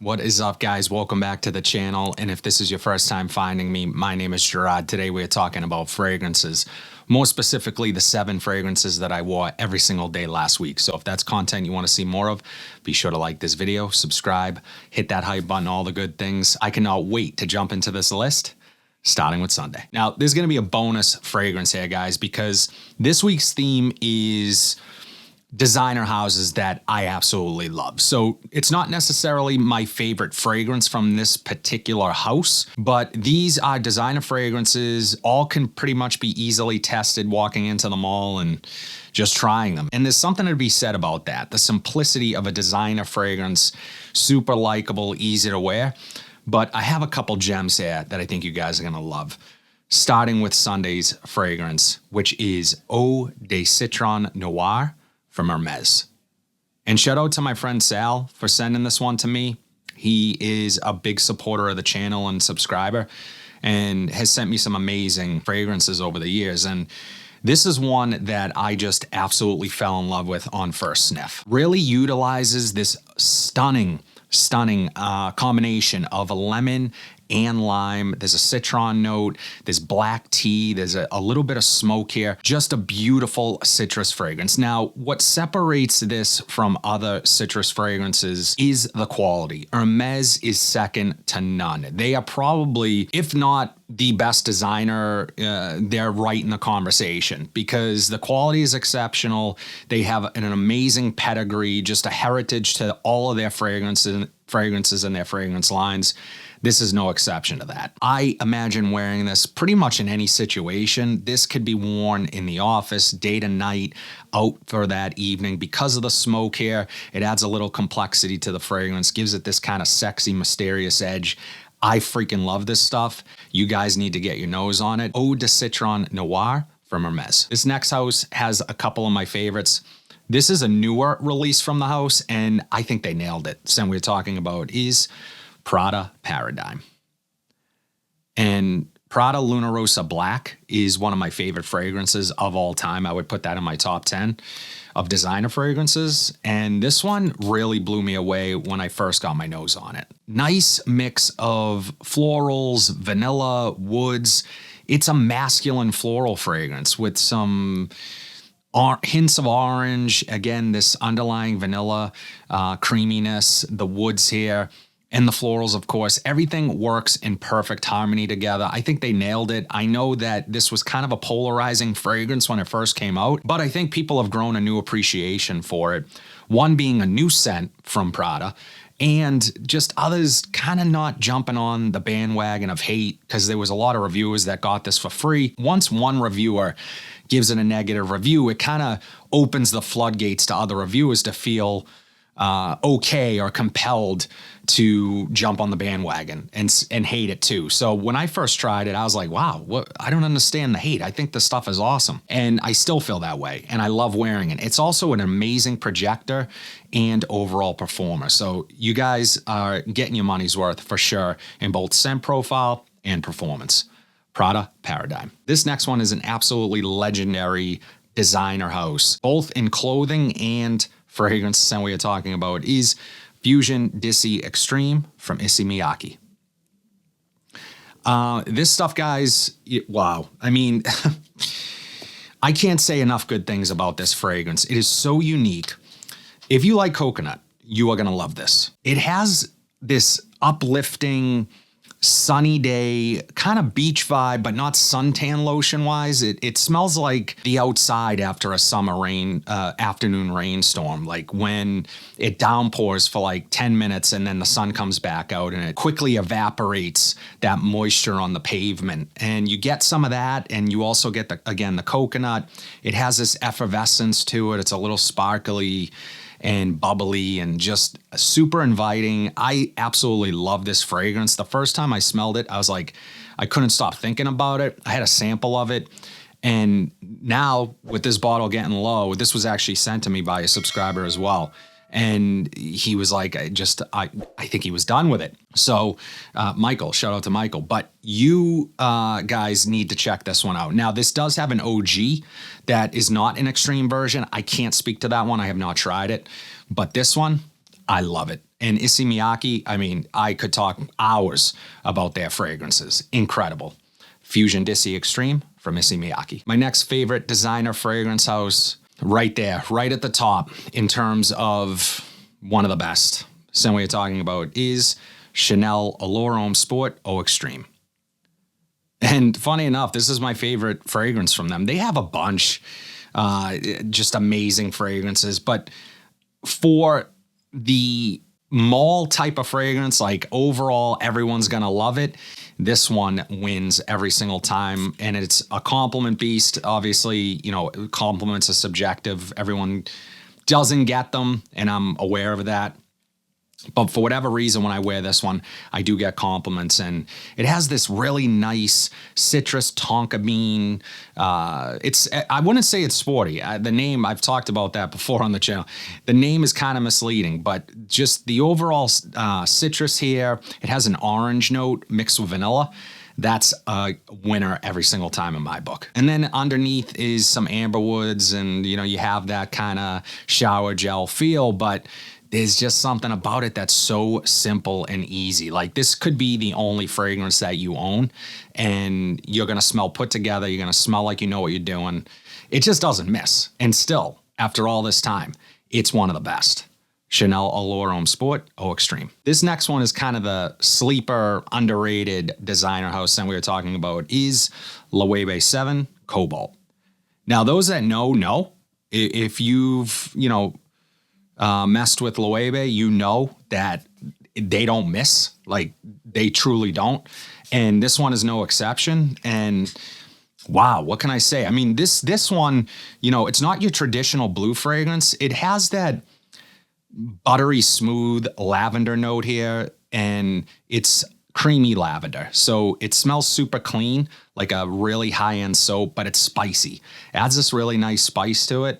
What is up, guys? Welcome back to the channel. And if this is your first time finding me, my name is Gerard. Today we're talking about fragrances, more specifically the 7 fragrances that I wore every single day last week. So if that's content you want to see more of, be sure to like this video, subscribe, hit that hype button, all the good things. I cannot wait to jump into this list, starting with Sunday. Now, there's going to be a bonus fragrance here, guys, because this week's theme is designer houses that I absolutely love. So it's not necessarily my favorite fragrance from this particular house, but these are designer fragrances. All can pretty much be easily tested walking into the mall and just trying them. And there's something to be said about that. The simplicity of a designer fragrance, super likable, easy to wear. But I have a couple gems here that I think you guys are gonna love. Starting with Sunday's fragrance, which is Eau de Citron Noir from Hermes. And shout out to my friend Sal for sending this one to me. He is a big supporter of the channel and subscriber and has sent me some amazing fragrances over the years. And this is one that I just absolutely fell in love with on first sniff. Really utilizes this stunning combination of a lemon and lime. There's a citron note, there's black tea, there's a little bit of smoke here. Just a beautiful citrus fragrance. Now, what separates this from other citrus fragrances is the quality. Hermes is second to none. They are probably, if not the best designer, they're right in the conversation because the quality is exceptional. They have an amazing pedigree, just a heritage to all of their fragrances and their fragrance lines. This is no exception to that. I imagine wearing this pretty much in any situation. This could be worn in the office, day to night, out for that evening. Because of the smoke here, it adds a little complexity to the fragrance, gives it this kind of sexy, mysterious edge. I freaking love this stuff. You guys need to get your nose on it. Eau de Citron Noir from Hermes. This next house has a couple of my favorites. This is a newer release from the house, and I think they nailed it. So we're talking about is Prada Paradigm. And Prada Luna Rossa Black is one of my favorite fragrances of all time. I would put that in my top 10 of designer fragrances. And this one really blew me away when I first got my nose on it. Nice mix of florals, vanilla, woods. It's a masculine floral fragrance with some hints of orange. Again, this underlying vanilla creaminess, the woods here. And the florals, of course, everything works in perfect harmony together. I think they nailed it. I know that this was kind of a polarizing fragrance when it first came out, but I think people have grown a new appreciation for it. One being a new scent from Prada, and just others kind of not jumping on the bandwagon of hate because there was a lot of reviewers that got this for free. Once one reviewer gives it a negative review, it kind of opens the floodgates to other reviewers to feel okay or compelled to jump on the bandwagon and hate it too. So when I first tried it, I was like, wow, I don't understand the hate. I think this stuff is awesome. And I still feel that way. And I love wearing it. It's also an amazing projector and overall performer. So you guys are getting your money's worth for sure in both scent profile and performance. Prada Paradigm. This next one is an absolutely legendary designer house, both in clothing and fragrance, and we are talking about is Fusion Dissy Extreme from Issey Miyake. This stuff, guys, wow. I mean, I can't say enough good things about this fragrance. It is so unique. If you like coconut, you are going to love this. It has this uplifting, sunny day, kind of beach vibe, but not suntan lotion wise. It smells like the outside after a summer afternoon rainstorm, like when it downpours for like 10 minutes and then the sun comes back out and it quickly evaporates that moisture on the pavement. And you get some of that, and you also get the coconut. It has this effervescence to it. It's a little sparkly and bubbly and just super inviting. I absolutely love this fragrance. The first time I smelled it, I was like, I couldn't stop thinking about it. I had a sample of it. And now with this bottle getting low, this was actually sent to me by a subscriber as well. And he was like, I think he was done with it. So Michael, shout out to Michael. But you guys need to check this one out. Now, this does have an OG that is not an extreme version. I can't speak to that one. I have not tried it. But this one, I love it. And Issey Miyake, I mean, I could talk hours about their fragrances. Incredible. Fusion Dissy Extreme from Issey Miyake. My next favorite designer fragrance house, right there, right at the top in terms of one of the best. Same way you're talking about is Chanel Allure Homme Sport Eau Extreme. And funny enough, this is my favorite fragrance from them. They have a bunch, just amazing fragrances. But for the mall type of fragrance, like overall, everyone's going to love it. This one wins every single time. And it's a compliment beast. Obviously, you know, compliments are subjective. Everyone doesn't get them, and I'm aware of that. But for whatever reason, when I wear this one, I do get compliments, and it has this really nice citrus tonka bean. I wouldn't say it's sporty. The name, I've talked about that before on the channel. The name is kind of misleading, but just the overall citrus here, it has an orange note mixed with vanilla. That's a winner every single time in my book. And then underneath is some amber woods, and you know, you have that kind of shower gel feel, but there's just something about it that's so simple and easy. Like, this could be the only fragrance that you own, and you're going to smell put together. You're going to smell like you know what you're doing. It just doesn't miss. And still, after all this time, it's one of the best. Chanel Allure Homme Sport Eau Extreme. This next one is kind of the sleeper, underrated designer house, and we were talking about is Loewe 7 Cobalt. Now, those that know. If you've, messed with Loewe, you know that they don't miss. Like, they truly don't. And this one is no exception. And wow, what can I say? I mean, this one, it's not your traditional blue fragrance. It has that buttery smooth lavender note here, and it's creamy lavender. So it smells super clean, like a really high-end soap, but it's spicy. It adds this really nice spice to it.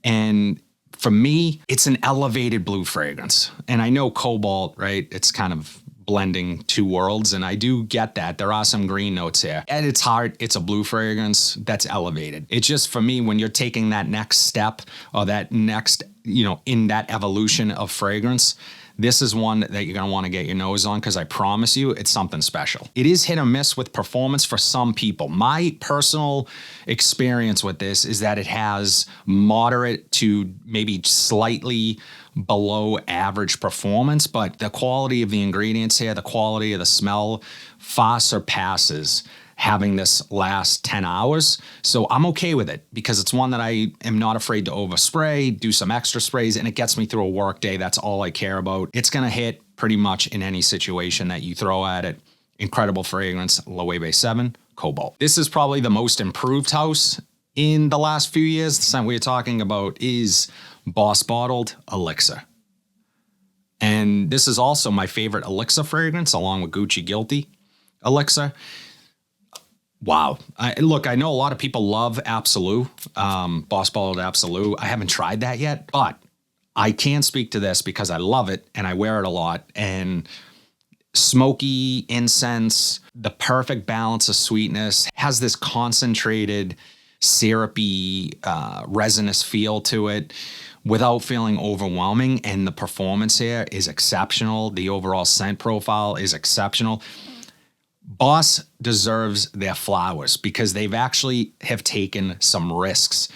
And for me, it's an elevated blue fragrance. And I know Cobalt, right? It's kind of blending two worlds, and I do get that. There are some green notes here. At its heart, it's a blue fragrance that's elevated. It's just, for me, when you're taking that next step, or that next, in that evolution of fragrance, this is one that you're going to want to get your nose on, because I promise you, it's something special. It is hit or miss with performance for some people. My personal experience with this is that it has moderate to maybe slightly below average performance, but the quality of the ingredients here, the quality of the smell far surpasses having this last 10 hours. So I'm okay with it, because it's one that I am not afraid to overspray, do some extra sprays, and it gets me through a work day. That's all I care about. It's gonna hit pretty much in any situation that you throw at it. Incredible fragrance, Loewe 7 Cobalt. This is probably the most improved house in the last few years. The scent we're talking about is Boss Bottled Elixir. And this is also my favorite Elixir fragrance, along with Gucci Guilty Elixir. Wow. Look, I know a lot of people love Absolute, Boss Bottled Absolute. I haven't tried that yet, but I can speak to this because I love it and I wear it a lot. And smoky incense, the perfect balance of sweetness, has this concentrated, syrupy, resinous feel to it without feeling overwhelming. And the performance here is exceptional. The overall scent profile is exceptional. Boss deserves their flowers, because they've actually have taken some risks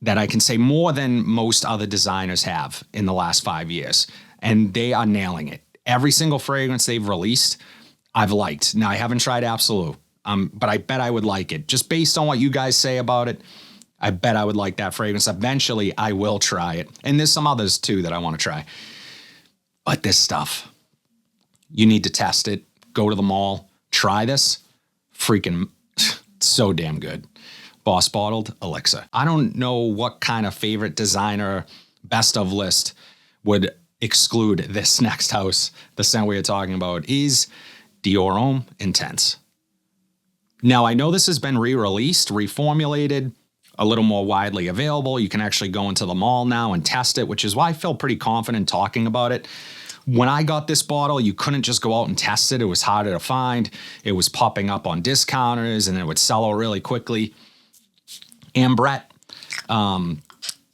that I can say more than most other designers have in the last 5 years. And they are nailing it. Every single fragrance they've released, I've liked. Now, I haven't tried Absolute, but I bet I would like it. Just based on what you guys say about it, I bet I would like that fragrance. Eventually, I will try it. And there's some others too that I want to try. But this stuff, you need to test it. Go to the mall. Try this. Freaking so damn good. Boss Bottled Elixir. I don't know what kind of favorite designer best of list would exclude this next house. The scent we are talking about is Dior Homme Intense. Now, I know this has been re-released, reformulated, a little more widely available. You can actually go into the mall now and test it, which is why I feel pretty confident talking about it. When I got this bottle, you couldn't just go out and test it. It was harder to find. It was popping up on discounters, and it would sell out really quickly. And Brett,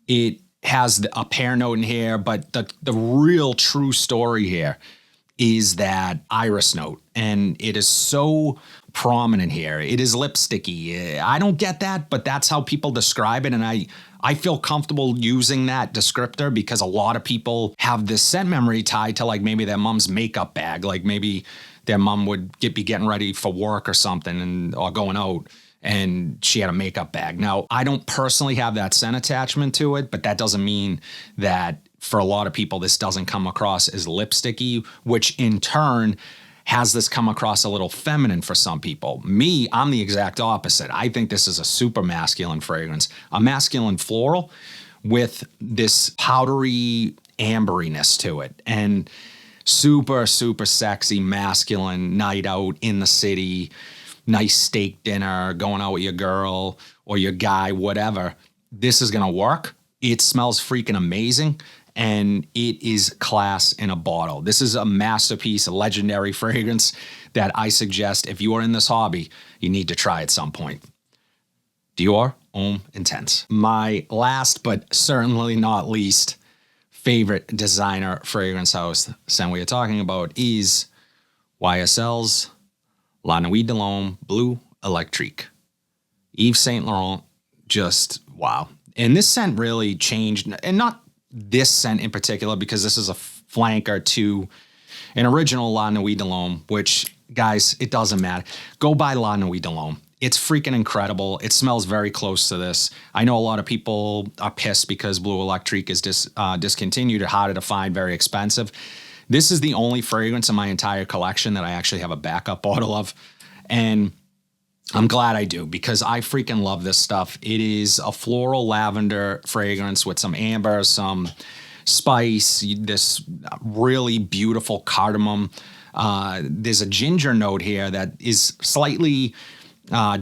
it has a pear note in here, but the real true story here is that iris note, and it is so prominent here. It is lipsticky. I don't get that, but that's how people describe it, and I feel comfortable using that descriptor because a lot of people have this scent memory tied to like maybe their mom's makeup bag, like maybe their mom would be getting ready for work or something or going out, and she had a makeup bag. Now, I don't personally have that scent attachment to it, but that doesn't mean that for a lot of people, this doesn't come across as lipsticky, which in turn has this come across a little feminine for some people. Me, I'm the exact opposite. I think this is a super masculine fragrance, a masculine floral with this powdery amberiness to it. And super, super sexy, masculine night out in the city, nice steak dinner, going out with your girl or your guy, whatever. This is gonna work. It smells freaking amazing, and it is class in a bottle. This is a masterpiece, a legendary fragrance that I suggest if you are in this hobby, you need to try at some point. Dior Homme Intense. My last, but certainly not least, favorite designer fragrance house scent we are talking about is YSL's La Nuit de l'Homme Bleu Electrique. Yves Saint Laurent, just wow. And this scent really changed, and not this scent in particular, because this is a flanker to an original La Nuit de l'Homme, which, guys, it doesn't matter. Go buy La Nuit de l'Homme. It's freaking incredible. It smells very close to this. I know a lot of people are pissed because Bleu Electrique is discontinued, harder to find, very expensive. This is the only fragrance in my entire collection that I actually have a backup bottle of. And I'm glad I do, because I freaking love this stuff. It is a floral lavender fragrance with some amber, some spice, this really beautiful cardamom. There's a ginger note here that is slightly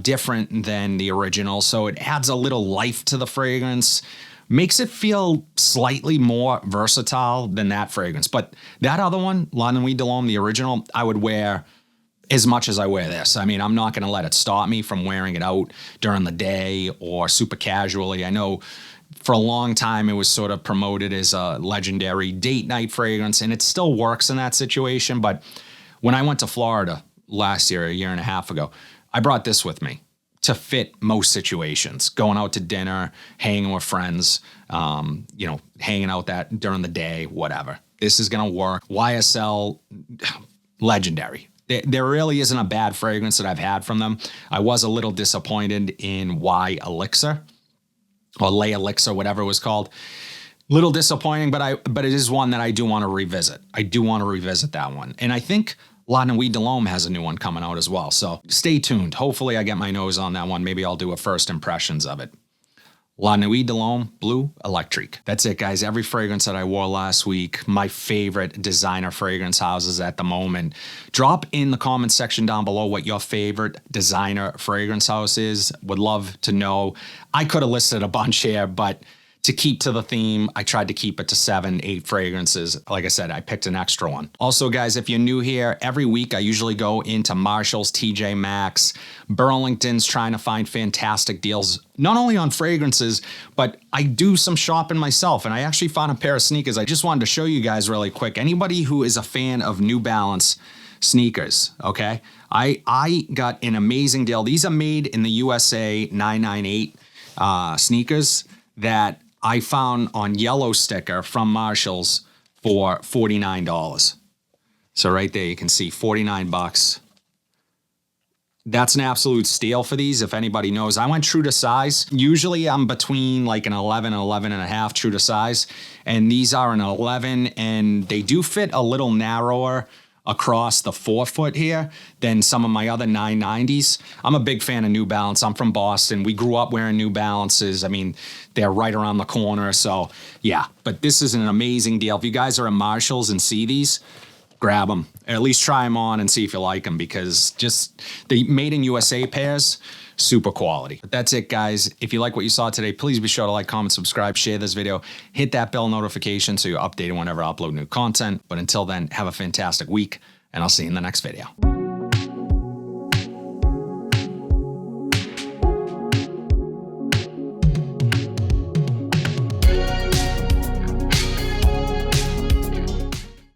different than the original, so it adds a little life to the fragrance, makes it feel slightly more versatile than that fragrance. But that other one, La Nuit de l'Homme, the original, I would wear as much as I wear this. I mean, I'm not going to let it stop me from wearing it out during the day or super casually. I know for a long time it was sort of promoted as a legendary date night fragrance, and it still works in that situation. But when I went to Florida last year, a year and a half ago, I brought this with me to fit most situations, going out to dinner, hanging with friends, hanging out that during the day, whatever. This is going to work. YSL, legendary. There really isn't a bad fragrance that I've had from them. I was a little disappointed in Y Elixir or Lay Elixir, whatever it was called. Little disappointing, but it is one that I do want to revisit. I do want to revisit that one. And I think La Nuit de l'Homme has a new one coming out as well. So stay tuned. Hopefully I get my nose on that one. Maybe I'll do a first impressions of it. La Nuit de l'Homme Bleu Electrique. That's it, guys. Every fragrance that I wore last week, my favorite designer fragrance houses at the moment. Drop in the comment section down below what your favorite designer fragrance house is. Would love to know. I could have listed a bunch here, but to keep to the theme, I tried to keep it to 7, 8 fragrances. Like I said, I picked an extra one. Also, guys, if you're new here, every week I usually go into Marshall's, TJ Maxx, Burlington's, trying to find fantastic deals, not only on fragrances, but I do some shopping myself. And I actually found a pair of sneakers I just wanted to show you guys really quick. Anybody who is a fan of New Balance sneakers, okay? I got an amazing deal. These are made in the USA 998 sneakers that I found on yellow sticker from Marshall's for $49. So right there, you can see 49 bucks. That's an absolute steal for these, if anybody knows. I went true to size. Usually I'm between like an 11 and 11 and a half true to size. And these are an 11, and they do fit a little narrower across the forefoot here than some of my other 990s. I'm a big fan of New Balance. I'm from Boston. We grew up wearing New Balances. I mean, they're right around the corner. So yeah, but this is an amazing deal. If you guys are at Marshall's and see these, grab them. Or at least try them on and see if you like them, because just the made in USA pairs, super quality. But that's it, guys. If you like what you saw today, please be sure to like, comment, subscribe, share this video, hit that bell notification so you're updated whenever I upload new content. But until then, have a fantastic week, and I'll see you in the next video.